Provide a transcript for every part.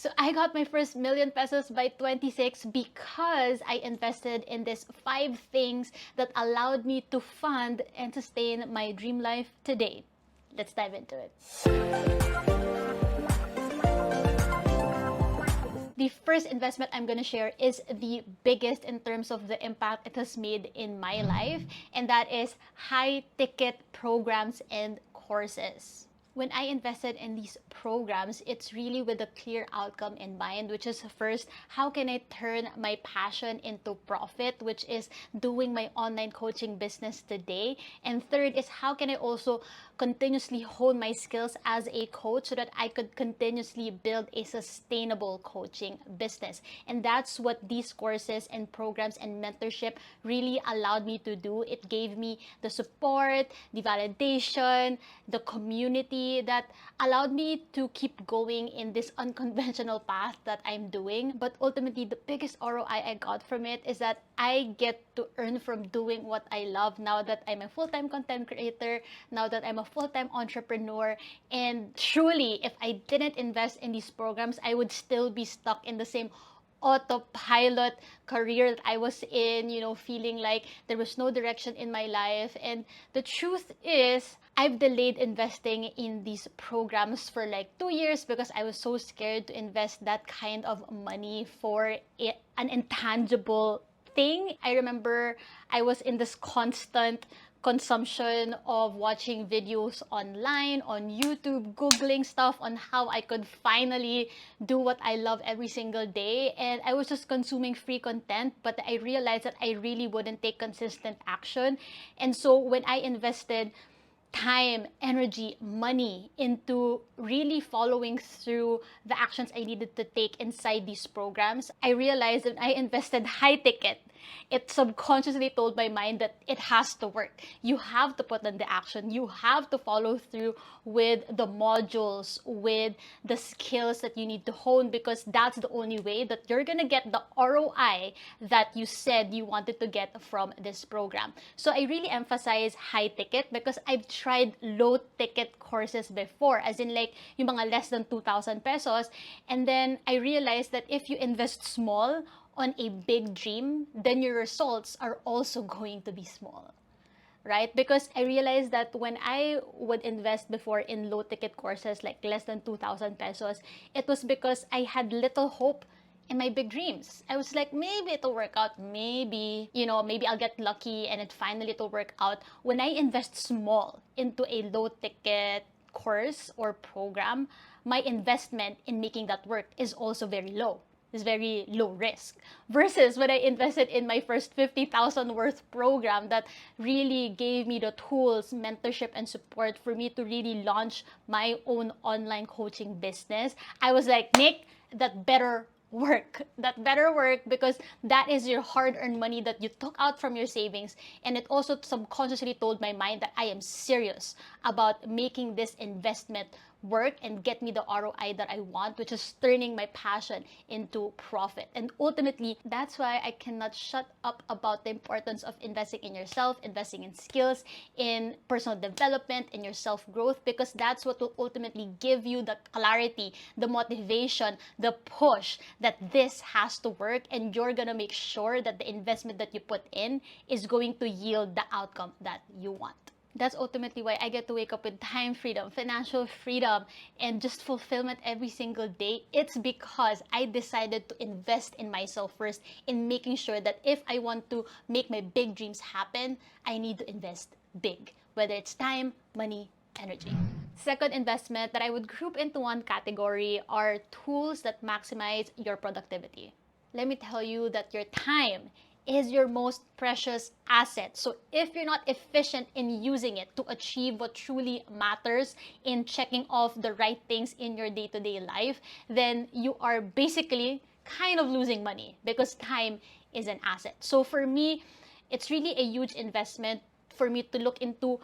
So I got my first million pesos by 26 because I invested in these 5 things that allowed me to fund and sustain my dream life today. Let's dive into it. The first investment I'm going to share is the biggest in terms of the impact it has made in my life, and that is high ticket programs and courses. When I invested in these programs, it's really with a clear outcome in mind, which is first, how can I turn my passion into profit, which is doing my online coaching business today? And third is, how can I also continuously hone my skills as a coach so that I could continuously build a sustainable coaching business? And that's what these courses and programs and mentorship really allowed me to do. It gave me the support, the validation, the community that allowed me to keep going in this unconventional path that I'm doing. But ultimately, the biggest ROI I got from it is that I get to earn from doing what I love now that I'm a full-time content creator, now that I'm a full-time entrepreneur. And truly, if I didn't invest in these programs, I would still be stuck in the same autopilot career that I was in, feeling like there was no direction in my life. And the truth is, I've delayed investing in these programs for like 2 years because I was so scared to invest that kind of money for an intangible thing. I remember I was in this constant consumption of watching videos online, on YouTube, Googling stuff on how I could finally do what I love every single day. And I was just consuming free content, but I realized that I really wouldn't take consistent action. And so when I invested time, energy, money into really following through the actions I needed to take inside these programs, I realized that I invested high ticket. It subconsciously told my mind that it has to work. You have to put in the action. You have to follow through with the modules, with the skills that you need to hone, because that's the only way that you're going to get the ROI that you said you wanted to get from this program. So I really emphasize high ticket because I've tried low ticket courses before, as in like yung mga less than 2,000 pesos. And then I realized that if you invest small on a big dream, then your results are also going to be small, right? Because I realized that when I would invest before in low ticket courses like less than 2,000 pesos, it was because I had little hope in my big dreams. I was like, maybe it'll work out. Maybe, maybe I'll get lucky and it'll work out. When I invest small into a low ticket course or program, my investment in making that work is also very low. Is very low risk, versus when I invested in my first 50,000 worth program that really gave me the tools, mentorship, and support for me to really launch my own online coaching business. I was like, Nick, that better work. That better work, because that is your hard-earned money that you took out from your savings. And it also subconsciously told my mind that I am serious about making this investment work and get me the ROI that I want, which is turning my passion into profit. And ultimately, that's why I cannot shut up about the importance of investing in yourself, investing in skills, in personal development, in your self-growth, because that's what will ultimately give you the clarity, the motivation, the push that this has to work, and you're gonna make sure that the investment that you put in is going to yield the outcome that you want. That's ultimately why I get to wake up with time freedom, financial freedom, and just fulfillment every single day. It's because I decided to invest in myself first, in making sure that if I want to make my big dreams happen, I need to invest big, whether it's time, money, energy. Second investment that I would group into one category are tools that maximize your productivity. Let me tell you that your time is your most precious asset. So if you're not efficient in using it to achieve what truly matters, in checking off the right things in your day-to-day life, then you are basically kind of losing money, because time is an asset. So for me, it's really a huge investment for me to look into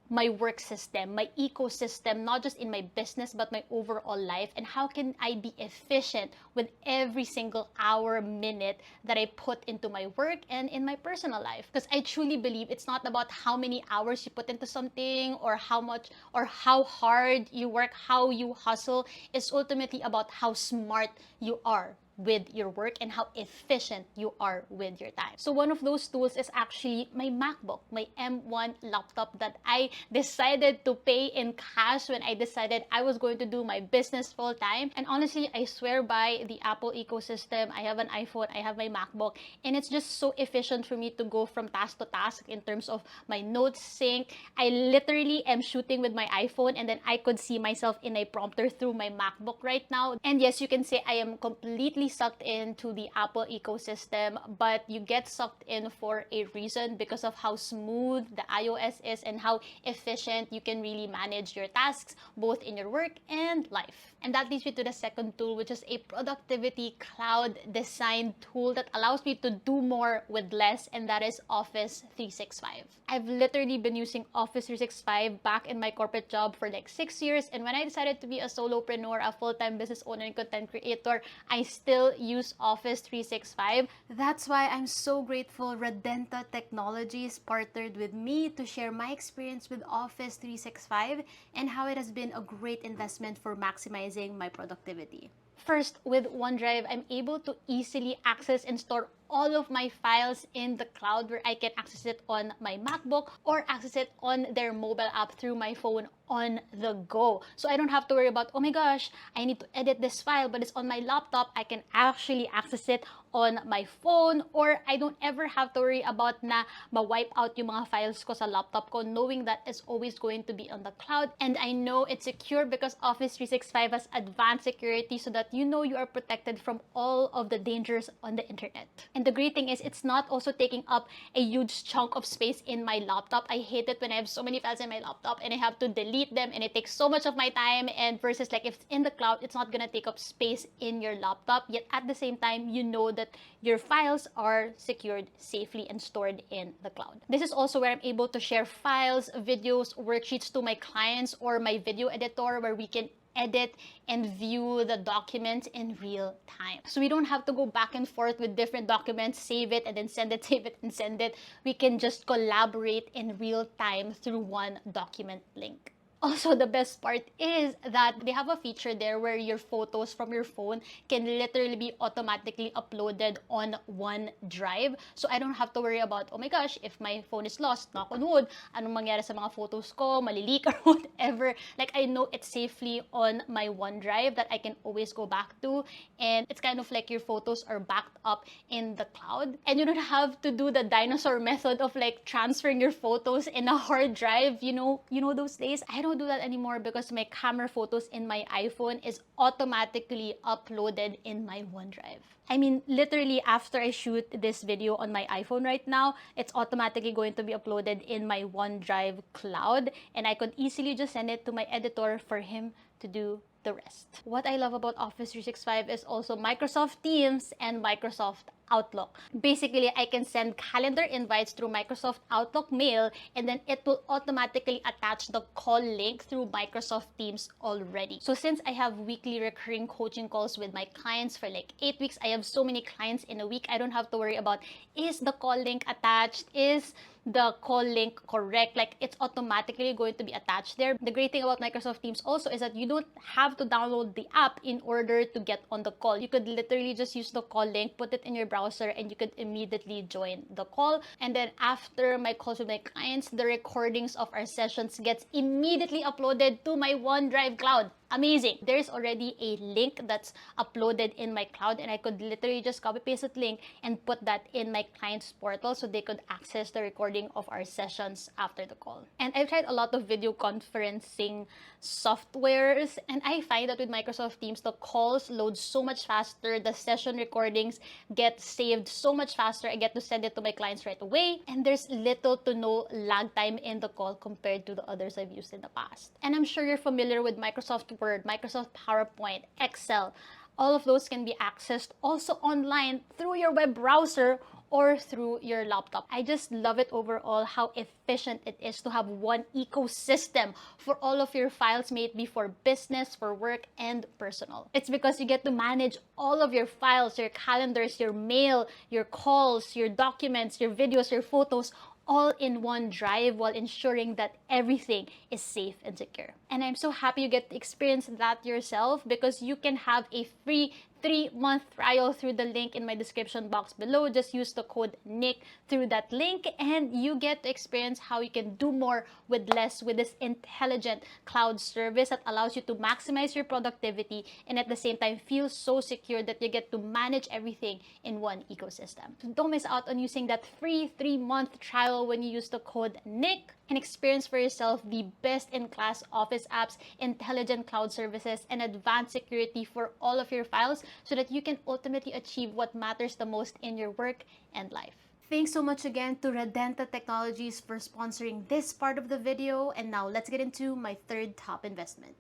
my work system, my ecosystem, not just in my business, but my overall life? And how can I be efficient with every single hour, minute that I put into my work and in my personal life? Because I truly believe it's not about how many hours you put into something or how much or how hard you work, how you hustle. It's ultimately about how smart you are with your work and how efficient you are with your time. So one of those tools is actually my MacBook, my M1 laptop that I decided to pay in cash when I decided I was going to do my business full time. And honestly, I swear by the Apple ecosystem. I have an iPhone, I have my MacBook, and it's just so efficient for me to go from task to task in terms of my notes sync. I literally am shooting with my iPhone and then I could see myself in a prompter through my MacBook right now. And yes, you can say I am completely sucked into the Apple ecosystem, but you get sucked in for a reason because of how smooth the iOS is and how efficient you can really manage your tasks both in your work and life. And that leads me to the second tool, which is a productivity cloud design tool that allows me to do more with less, and that is Office 365. I've literally been using Office 365 back in my corporate job for like 6 years, and when I decided to be a solopreneur, a full-time business owner and content creator, I still use Office 365. That's why I'm so grateful Redenta Technologies partnered with me to share my experience with Office 365 and how it has been a great investment for maximizing my productivity. First, with OneDrive, I'm able to easily access and store all of my files in the cloud where I can access it on my MacBook or access it on their mobile app through my phone on the go. So I don't have to worry about, oh my gosh, I need to edit this file, but it's on my laptop. I can actually access it on my phone, or I don't ever have to worry about na ma-wipe out yung mga files ko sa laptop ko, knowing that it's always going to be on the cloud. And I know it's secure because Office 365 has advanced security so that you know you are protected from all of the dangers on the internet. And the great thing is it's not also taking up a huge chunk of space in my laptop. I hate it when I have so many files in my laptop and I have to delete them and it takes so much of my time, and versus like if it's in the cloud, it's not gonna take up space in your laptop, yet at the same time you know that your files are secured safely and stored in the cloud. This is also where I'm able to share files, videos, worksheets to my clients or my video editor where we can edit and view the documents in real time. So we don't have to go back and forth with different documents, save it and then send it, save it and send it. We can just collaborate in real time through one document link. Also, the best part is that they have a feature there where your photos from your phone can literally be automatically uploaded on OneDrive. So I don't have to worry about, oh my gosh, if my phone is lost, knock on wood, anong mangyari sa mga photos ko, malileak or whatever. Like, I know it's safely on my OneDrive that I can always go back to. And it's kind of like your photos are backed up in the cloud. And you don't have to do the dinosaur method of like transferring your photos in a hard drive. You know those days? I don't do that anymore because my camera photos in my iPhone is automatically uploaded in my OneDrive. I mean, literally after I shoot this video on my iPhone right now, it's automatically going to be uploaded in my OneDrive cloud, and I could easily just send it to my editor for him to do the rest. What I love about Office 365 is also Microsoft Teams and Microsoft Outlook. Basically, I can send calendar invites through Microsoft Outlook mail, and then it will automatically attach the call link through Microsoft Teams already. So since I have weekly recurring coaching calls with my clients for like 8 weeks, I have so many clients in a week, I don't have to worry about, is the call link attached? Is the call link correct? Like, it's automatically going to be attached there. The great thing about Microsoft Teams also is that you don't have to download the app in order to get on the call. You could literally just use the call link, put it in your browser, and you could immediately join the call. And then after my calls with my clients, the recordings of our sessions gets immediately uploaded to my OneDrive cloud. Amazing. There's already a link that's uploaded in my cloud, and I could literally just copy paste that link and put that in my client's portal so they could access the recording of our sessions after the call. And I've tried a lot of video conferencing softwares, and I find that with Microsoft Teams, the calls load so much faster, the session recordings get saved so much faster, I get to send it to my clients right away, and there's little to no lag time in the call compared to the others I've used in the past. And I'm sure you're familiar with Microsoft Word, Microsoft PowerPoint, Excel. All of those can be accessed also online through your web browser or through your laptop. I just love it overall how efficient it is to have one ecosystem for all of your files, may it be for business, for work, and personal. It's because you get to manage all of your files, your calendars, your mail, your calls, your documents, your videos, your photos, all in one drive while ensuring that everything is safe and secure. And I'm so happy you get to experience that yourself, because you can have a free 3-month trial through the link in my description box below. Just use the code NICK through that link and you get to experience how you can do more with less with this intelligent cloud service that allows you to maximize your productivity and at the same time feel so secure that you get to manage everything in one ecosystem. So don't miss out on using that free 3-month trial when you use the code NICK and experience for yourself the best-in-class office apps, intelligent cloud services, and advanced security for all of your files so that you can ultimately achieve what matters the most in your work and life. Thanks so much again to Redenta Technologies for sponsoring this part of the video. And now let's get into my third top investment.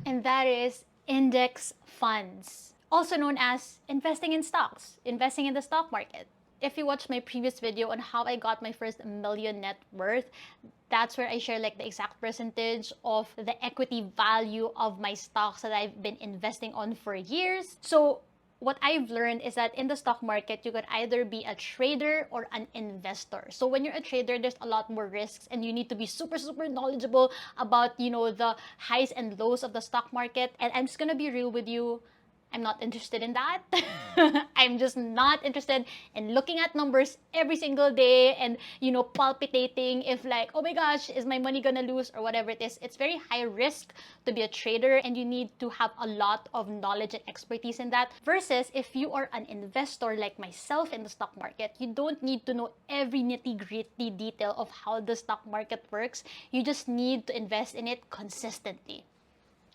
And that is index funds, also known as investing in stocks, investing in the stock market. If you watched my previous video on how I got my first million net worth, that's where I share like the exact percentage of the equity value of my stocks that I've been investing on for years. So what I've learned is that in the stock market, you could either be a trader or an investor. So when you're a trader, there's a lot more risks and you need to be super knowledgeable about, the highs and lows of the stock market. And I'm just gonna be real with you. I'm not interested in that. I'm just not interested in looking at numbers every single day and, palpitating if like, oh my gosh, is my money gonna lose or whatever it is. It's very high risk to be a trader and you need to have a lot of knowledge and expertise in that. Versus if you are an investor like myself in the stock market, you don't need to know every nitty-gritty detail of how the stock market works. You just need to invest in it consistently.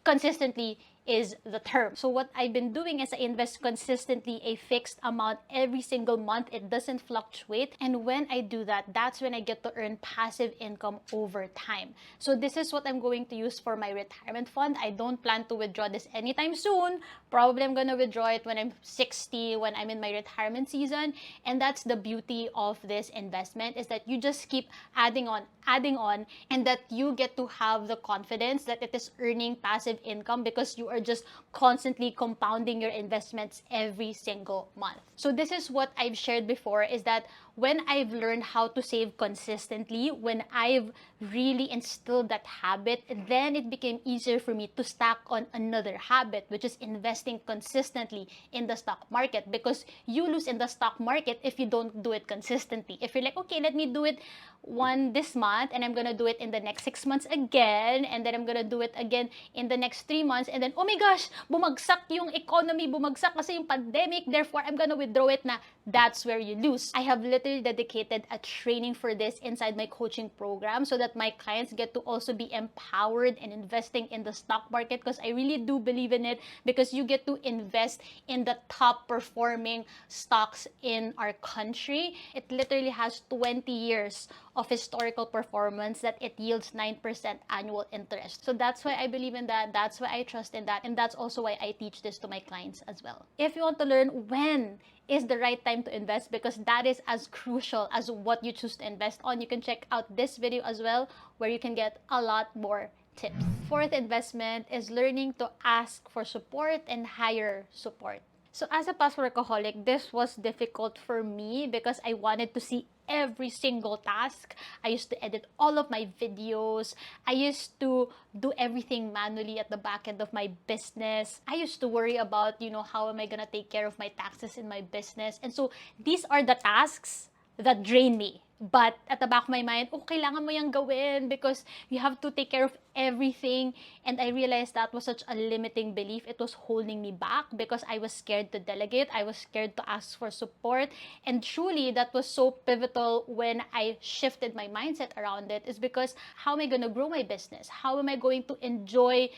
Consistently is the term. So what I've been doing is I invest consistently a fixed amount every single month. It doesn't fluctuate. And when I do that, that's when I get to earn passive income over time. So this is what I'm going to use for my retirement fund. I don't plan to withdraw this anytime soon. Probably I'm gonna withdraw it when I'm 60, when I'm in my retirement season. And that's the beauty of this investment, is that you just keep adding on, and that you get to have the confidence that it is earning passive income because you are just constantly compounding your investments every single month. So this is what I've shared before, is that when I've learned how to save consistently, when I've really instilled that habit, then it became easier for me to stack on another habit, which is investing consistently in the stock market, because you lose in the stock market if you don't do it consistently. If you're like, okay, let me do it one this month and I'm gonna do it in the next 6 months again, and then I'm gonna do it again in the next 3 months, and then oh my gosh, bumagsak yung economy, bumagsak kasi yung pandemic, therefore I'm gonna withdraw it na. That's where you lose. I have literally dedicated a training for this inside my coaching program so that my clients get to also be empowered in investing in the stock market, because I really do believe in it, because you get to invest in the top performing stocks in our country. It literally has 20 years of historical performance that it yields 9% annual interest. So that's why I believe in that. That's why I trust in that. And that's also why I teach this to my clients as well. If you want to learn when is the right time to invest, because that is as crucial as what you choose to invest on, you can check out this video as well, where you can get a lot more tips. Fourth investment is learning to ask for support and hire support. So as a past workaholic, this was difficult for me because I wanted to see every single task. I used to edit all of my videos. I used to do everything manually at the back end of my business. I used to worry about, how am I gonna take care of my taxes in my business? And so these are the tasks that drain me. But at the back of my mind, kailangan mo yung gawin because you have to take care of everything. And I realized that was such a limiting belief. It was holding me back because I was scared to delegate. I was scared to ask for support. And truly, that was so pivotal when I shifted my mindset around it, is because how am I going to grow my business? How am I going to enjoy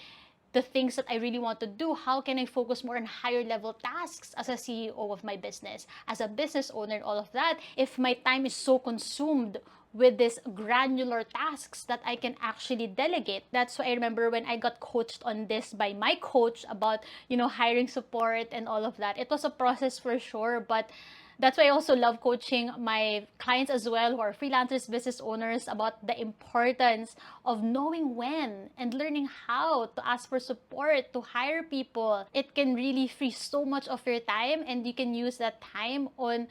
the things that I really want to do? How can I focus more on higher level tasks as a CEO of my business, as a business owner, and all of that, if my time is so consumed with these granular tasks that I can actually delegate? That's why I remember when I got coached on this by my coach about, hiring support and all of that. It was a process for sure, but That's why I also love coaching my clients as well, who are freelancers, business owners, about the importance of knowing when and learning how to ask for support, to hire people. It can really free so much of your time, and you can use that time on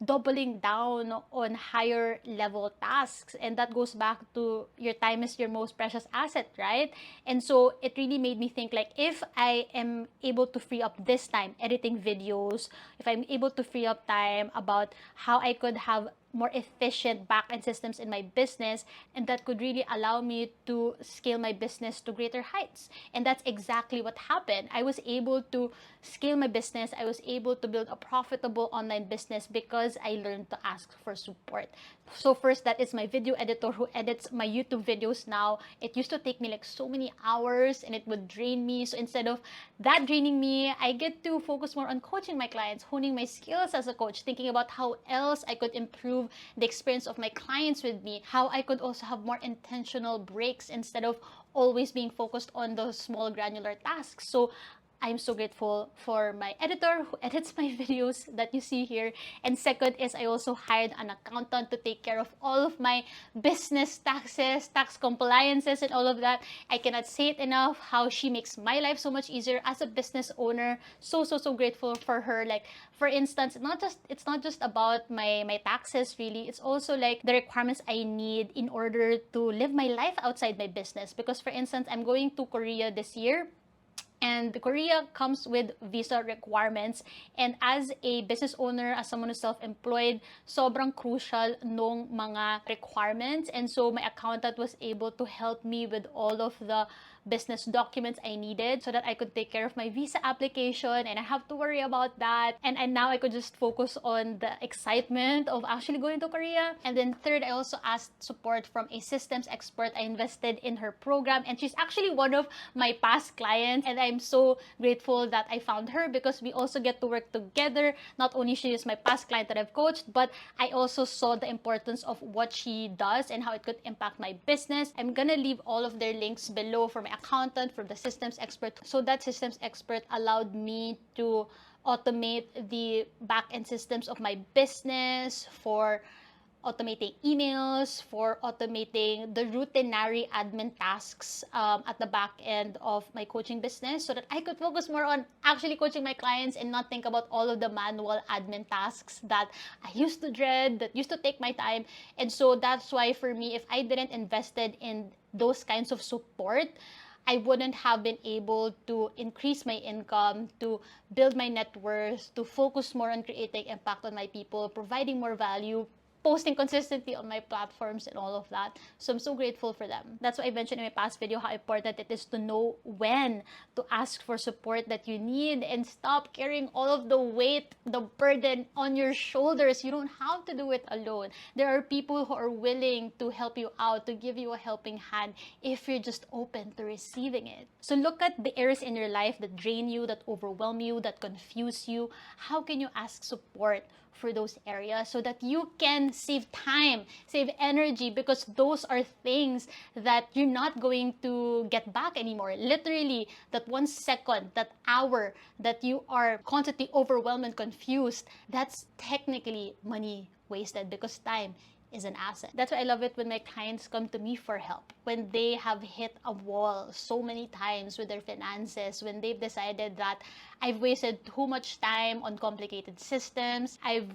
doubling down on higher level tasks. And that goes back to your time is your most precious asset, right? And so it really made me think, like, if I am able to free up this time editing videos, if I'm able to free up time about how I could have more efficient back-end systems in my business, and that could really allow me to scale my business to greater heights. And that's exactly what happened. I was able to scale my business. I was able to build a profitable online business because I learned to ask for support. So first, that is my video editor who edits my YouTube videos now. It used to take me like so many hours and it would drain me. So instead of that draining me, I get to focus more on coaching my clients, honing my skills as a coach, thinking about how else I could improve the experience of my clients with me, how I could also have more intentional breaks instead of always being focused on those small granular tasks. So I'm so grateful for my editor who edits my videos that you see here. And second is I also hired an accountant to take care of all of my business taxes, tax compliances, and all of that. I cannot say it enough how she makes my life so much easier as a business owner. So grateful for her. Like, for instance, it's not just about my taxes really. It's also like the requirements I need in order to live my life outside my business. Because for instance, I'm going to Korea this year. And Korea comes with visa requirements. And as a business owner, as someone who's self-employed, sobrang crucial nung mga requirements. And so my accountant was able to help me with all of the business documents I needed so that I could take care of my visa application and I have to worry about that. And now I could just focus on the excitement of actually going to Korea. And then third, I also asked support from a systems expert. I invested in her program, and she's actually one of my past clients. And I'm so grateful that I found her because we also get to work together. Not only she is my past client that I've coached, but I also saw the importance of what she does and how it could impact my business. I'm gonna leave all of their links below for my accountant, for the systems expert. So that systems expert allowed me to automate the back-end systems of my business, for automating emails, for automating the routinary admin tasks at the back end of my coaching business so that I could focus more on actually coaching my clients and not think about all of the manual admin tasks that I used to dread, that used to take my time. And so that's why for me, if I didn't invested in those kinds of support, I wouldn't have been able to increase my income, to build my net worth, to focus more on creating impact on my people, providing more value, posting consistently on my platforms and all of that. So I'm so grateful for them. That's why I mentioned in my past video how important it is to know when to ask for support that you need and stop carrying all of the weight, the burden on your shoulders. You don't have to do it alone. There are people who are willing to help you out, to give you a helping hand if you're just open to receiving it. So look at the areas in your life that drain you, that overwhelm you, that confuse you. How can you ask support for those areas so that you can save time, save energy, because those are things that you're not going to get back anymore. Literally, that 1 second, that hour that you are constantly overwhelmed and confused, that's technically money wasted because time is an asset. That's why I love it when my clients come to me for help. When they have hit a wall so many times with their finances, when they've decided that I've wasted too much time on complicated systems, I've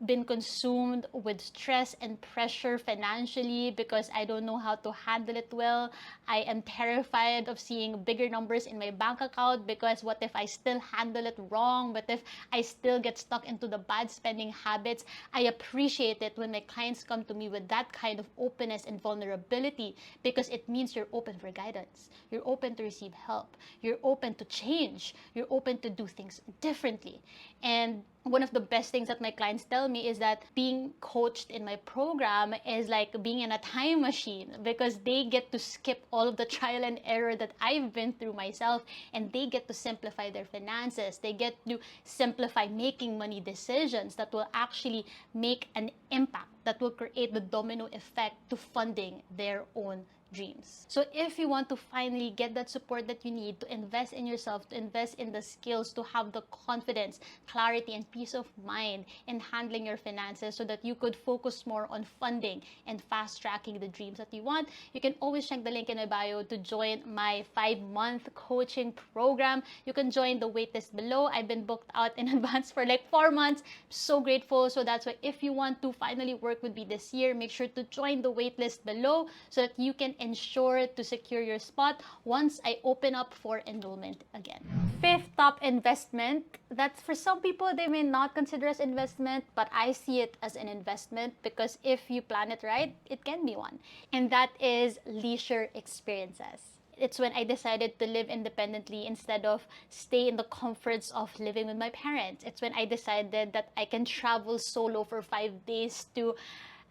been consumed with stress and pressure financially because I don't know how to handle it well. I am terrified of seeing bigger numbers in my bank account because what if I still handle it wrong? What if I still get stuck into the bad spending habits? I appreciate it when my clients come to me with that kind of openness and vulnerability because it means you're open for guidance. You're open to receive help. You're open to change. You're open to do things differently. And one of the best things that my clients tell me is that being coached in my program is like being in a time machine because they get to skip all of the trial and error that I've been through myself, and they get to simplify their finances. They get to simplify making money decisions that will actually make an impact, that will create the domino effect to funding their own dreams. So if you want to finally get that support that you need to invest in yourself, to invest in the skills, to have the confidence, clarity, and peace of mind in handling your finances so that you could focus more on funding and fast tracking the dreams that you want, you can always check the link in my bio to join my 5-month coaching program. You can join the waitlist below. I've been booked out in advance for like 4 months. So grateful. So that's why if you want to finally work with me this year, make sure to join the waitlist below so that you can ensure to secure your spot once I open up for enrollment again. Fifth top investment, that's for some people they may not consider as investment, but I see it as an investment because if you plan it right, it can be one. And that is leisure experiences. It's when I decided to live independently instead of stay in the comforts of living with my parents. It's when I decided that I can travel solo for 5 days to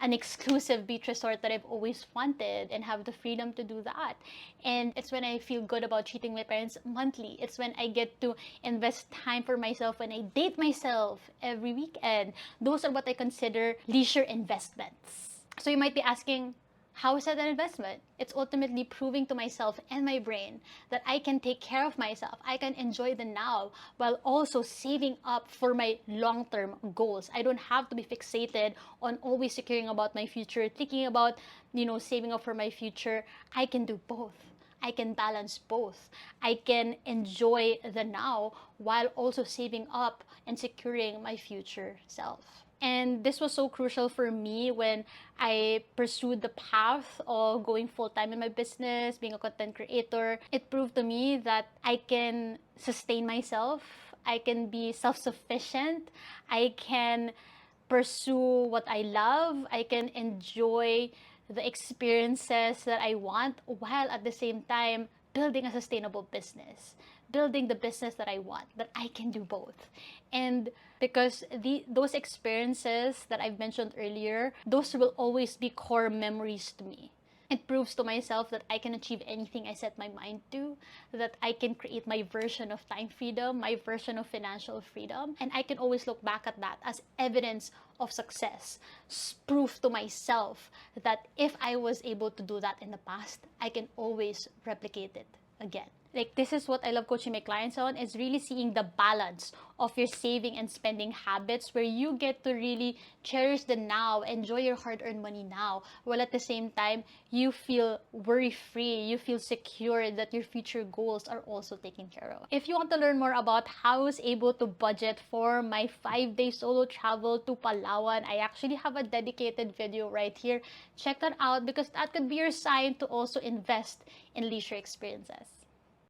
an exclusive beach resort that I've always wanted and have the freedom to do that. And it's when I feel good about treating my parents monthly. It's when I get to invest time for myself, when I date myself every weekend. Those are what I consider leisure investments. So you might be asking, how is that an investment? It's ultimately proving to myself and my brain that I can take care of myself. I can enjoy the now while also saving up for my long-term goals. I don't have to be fixated on always securing about my future, thinking about, saving up for my future. I can do both. I can balance both. I can enjoy the now while also saving up and securing my future self. And this was so crucial for me when I pursued the path of going full-time in my business, being a content creator. It proved to me that I can sustain myself. I can be self-sufficient. I can pursue what I love. I can enjoy the experiences that I want while at the same time building a sustainable business, building the business that I want, that I can do both. And because those experiences that I've mentioned earlier, those will always be core memories to me. It proves to myself that I can achieve anything I set my mind to, that I can create my version of time freedom, my version of financial freedom, and I can always look back at that as evidence of success, proof to myself that if I was able to do that in the past, I can always replicate it again. Like, this is what I love coaching my clients on, is really seeing the balance of your saving and spending habits where you get to really cherish the now, enjoy your hard-earned money now, while at the same time, you feel worry-free, you feel secure that your future goals are also taken care of. If you want to learn more about how I was able to budget for my 5-day solo travel to Palawan, I actually have a dedicated video right here. Check that out because that could be your sign to also invest in leisure experiences.